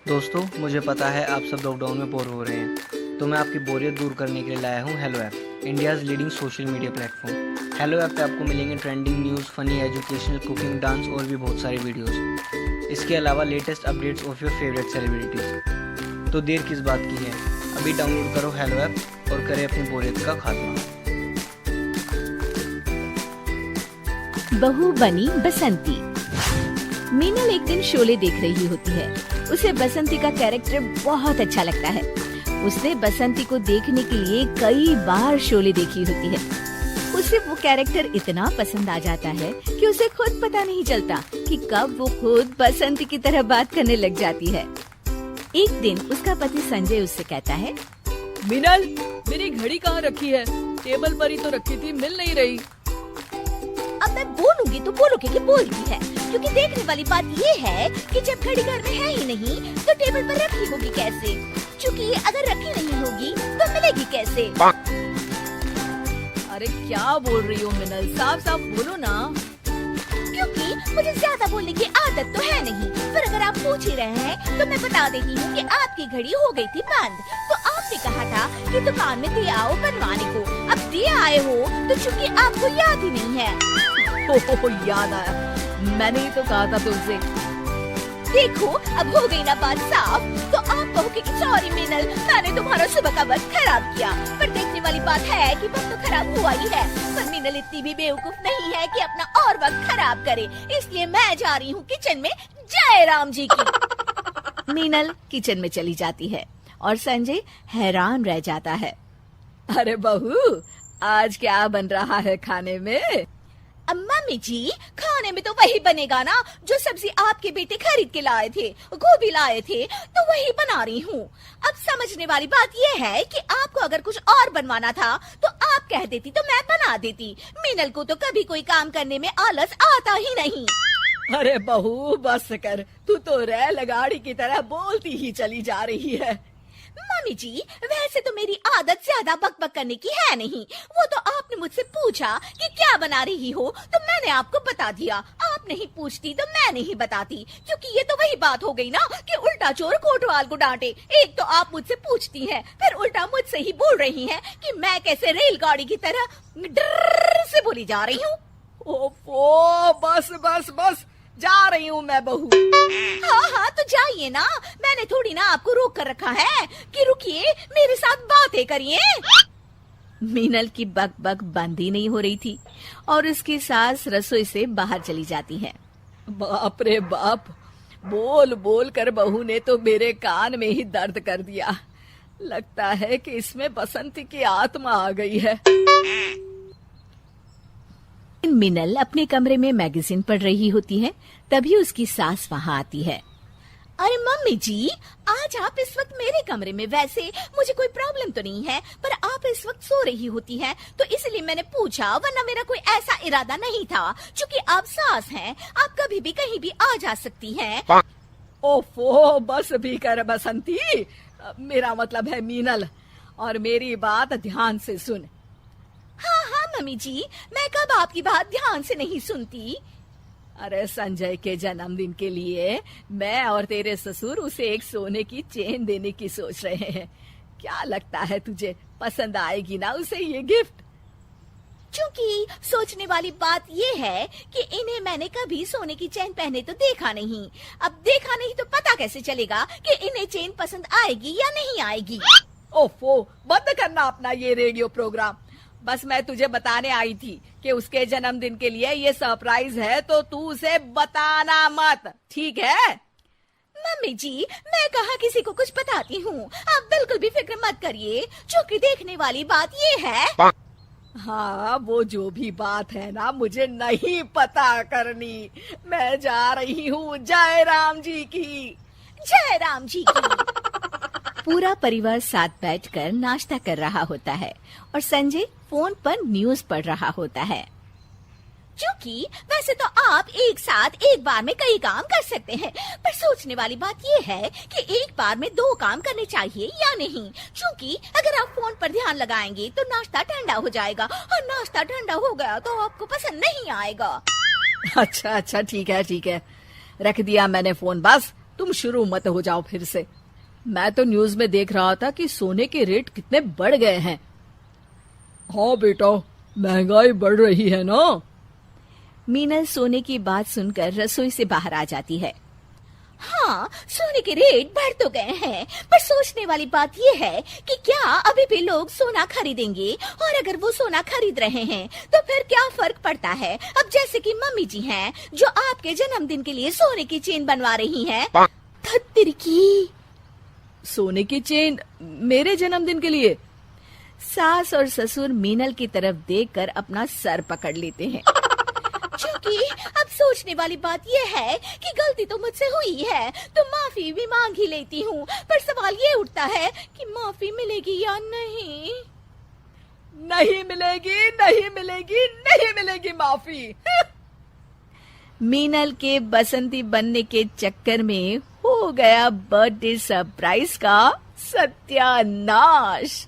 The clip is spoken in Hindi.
दोस्तों, मुझे पता है आप सब लॉकडाउन में बोर हो रहे हैं, तो मैं आपकी बोरियत दूर करने के लिए लाया हूँ hello app, India's leading social media platform. Hello app पे आपको मिलेंगे trending news, funny, educational, cooking, dance और भी बहुत सारी वीडियोस। इसके अलावा latest updates of your favourite celebrities. तो देर किस बात की है, अभी डाउनलोड करो हेलो ऐप और करें अपनी बोरियत का खात्मा। बहू बनी बसंती। मीनल एक दिन शोले देख रही होती है। उसे बसंती का कैरेक्टर बहुत अच्छा लगता है। उसने बसंती को देखने के लिए कई बार शोले देखी होती है। उसे वो कैरेक्टर इतना पसंद आ जाता है कि उसे खुद पता नहीं चलता कि कब वो खुद बसंती की तरह बात करने लग जाती है। एक दिन उसका पति संजय उससे कहता है, मीनल, मेरी घड़ी कहाँ रखी है? टेबल पर ही तो रखी थी, मिल नहीं रही। अब मैं बोलूंगी तो बोलोगे कि बोल दी है, क्योंकि देखने वाली बात ये है कि जब घड़ी घर में है ही नहीं तो टेबल पर रखी होगी कैसे? क्योंकि अगर रखी नहीं होगी तो मिलेगी कैसे? अरे क्या बोल रही हो मीनल, साफ साफ बोलो ना। क्योंकि मुझे ज्यादा बोलने की आदत तो है नहीं, पर अगर आप पूछ ही रहे हैं तो मैं बता देती हूँ कि आपकी घड़ी हो गई थी बंद। तो आपने कहा था कि दुकान में दे आओ बनवाने को। अब दे आए हो तो चूंकि आपको याद ही नहीं है। हो, याद आया, मैंने ही तो कहा था तुमसे। देखो, अब हो गई ना बात साफ। तो आप कहोगे कि सॉरी मीनल, मैंने तुम्हारा सुबह का वक्त खराब किया। पर देखने वाली बात है कि वक्त तो खराब हुआ ही है। पर मीनल इतनी भी बेवकूफ नहीं है कि अपना और वक्त खराब करे। इसलिए मैं जा रही हूँ किचन में जय राम जी की। मीनल किचन में चली जाती है और संजय हैरान रह जाता है। अरे बहू, आज क्या बन रहा है खाने में? मम्मी जी, खाने में तो वही बनेगा ना जो सब्जी आपके बेटे खरीद के लाए थे, गोभी लाए थे, तो वही बना रही हूँ। अब समझने वाली बात ये है कि आपको अगर कुछ और बनवाना था तो आप कह देती तो मैं बना देती। मीनल को तो कभी कोई काम करने में आलस आता ही नहीं। अरे बहू बस कर, तू तो रेलगाड़ी की तरह बोलती ही चली जा रही है। मम्मी जी, वैसे तो मेरी आदत ज्यादा बकबक करने की है नहीं। वो तो आपने मुझसे पूछा कि क्या बना रही हो तो मैंने आपको बता दिया। आप नहीं पूछती तो मैं नहीं बताती, क्योंकि ये तो वही बात हो गई ना कि उल्टा चोर कोतवाल को डांटे। एक तो आप मुझसे पूछती हैं, फिर उल्टा मुझसे ही बोल रही हैं कि मैं कैसे रेलगाड़ी की तरह डर से बोली जा रही हूँ। ओफो, बस बस बस, जा रही हूँ मैं बहू। हाँ, तो जाइए ना, मैंने थोड़ी ना आपको रोक कर रखा है कि रुकिए मेरे साथ बातें करिए। मीनल की बक बक बंद ही नहीं हो रही थी और उसकी सास रसोई से बाहर चली जाती है। बाप रे बाप, बोल बोल कर बहू ने तो मेरे कान में ही दर्द कर दिया। लगता है कि इसमें बसंती की आत्मा आ गई है। मीनल अपने कमरे में मैगजीन पढ़ रही होती है, तभी उसकी सास वहाँ आती है। अरे मम्मी जी, आज आप इस वक्त मेरे कमरे में, वैसे मुझे कोई प्रॉब्लम तो नहीं है, पर आप इस वक्त सो रही होती हैं, तो इसलिए मैंने पूछा, वरना मेरा कोई ऐसा इरादा नहीं था। क्योंकि आप सास हैं, आप कभी भी कहीं भी आ जा सकती हैं। ओफो, बस भी कर बसंती, मेरा मतलब है मीनल, और मेरी बात ध्यान से सुन। हाँ मम्मी जी, मैं कब आपकी बात ध्यान से नहीं सुनती। अरे संजय के जन्मदिन के लिए मैं और तेरे ससुर उसे एक सोने की चेन देने की सोच रहे हैं। क्या लगता है तुझे, पसंद आएगी ना उसे ये गिफ्ट? क्योंकि सोचने वाली बात ये है कि इन्हें मैंने कभी सोने की चेन पहने तो देखा नहीं। अब देखा नहीं तो पता कैसे चलेगा कि इन्हें चेन पसंद आएगी या नहीं आएगी। ओफो, बंद करना अपना ये रेडियो प्रोग्राम। बस मैं तुझे बताने आई थी कि उसके जन्मदिन के लिए ये सरप्राइज है, तो तू उसे बताना मत, ठीक है? मम्मी जी, मैं कहाँ किसी को कुछ बताती हूँ, आप बिल्कुल भी फिक्र मत करिए। क्योंकि देखने वाली बात ये है। हाँ, वो जो भी बात है ना, मुझे नहीं पता करनी। मैं जा रही हूँ जय राम जी की। जय राम जी की। पूरा परिवार साथ बैठकर नाश्ता कर रहा होता है और संजय फोन पर न्यूज पढ़ रहा होता है। क्योंकि वैसे तो आप एक साथ एक बार में कई काम कर सकते हैं, पर सोचने वाली बात ये है कि एक बार में 2 काम करने चाहिए या नहीं। क्योंकि अगर आप फोन पर ध्यान लगाएंगे तो नाश्ता ठंडा हो जाएगा, और नाश्ता ठंडा हो गया तो आपको पसंद नहीं आएगा। अच्छा, ठीक है, रख दिया मैंने फोन। बस तुम शुरू मत हो जाओ फिर से। मैं तो न्यूज में देख रहा था कि सोने के रेट कितने बढ़ गए हैं। हाँ बेटा, महंगाई बढ़ रही है ना। मीनल सोने की बात सुनकर रसोई से बाहर आ जाती है। हाँ, सोने के रेट बढ़ तो गए हैं, पर सोचने वाली बात यह है कि क्या अभी भी लोग सोना खरीदेंगे, और अगर वो सोना खरीद रहे हैं तो फिर क्या फर्क पड़ता है। अब जैसे कि मम्मी जी हैं जो आपके जन्मदिन के लिए सोने की चेन बनवा रही हैं। धत्तिर की सोने की चेन मेरे जन्मदिन के लिए? सास और ससुर मीनल की तरफ देखकर अपना सर पकड़ लेते हैं। क्योंकि अब सोचने वाली बात यह है कि गलती तो मुझसे हुई है, तो माफी भी मांग ही लेती हूँ, पर सवाल ये उठता है कि माफी मिलेगी या नहीं। नहीं मिलेगी, नहीं मिलेगी, नहीं मिलेगी माफी। मीनल के बसंती बनने के चक्कर में हो गया बर्थडे सरप्राइज का सत्यानाश।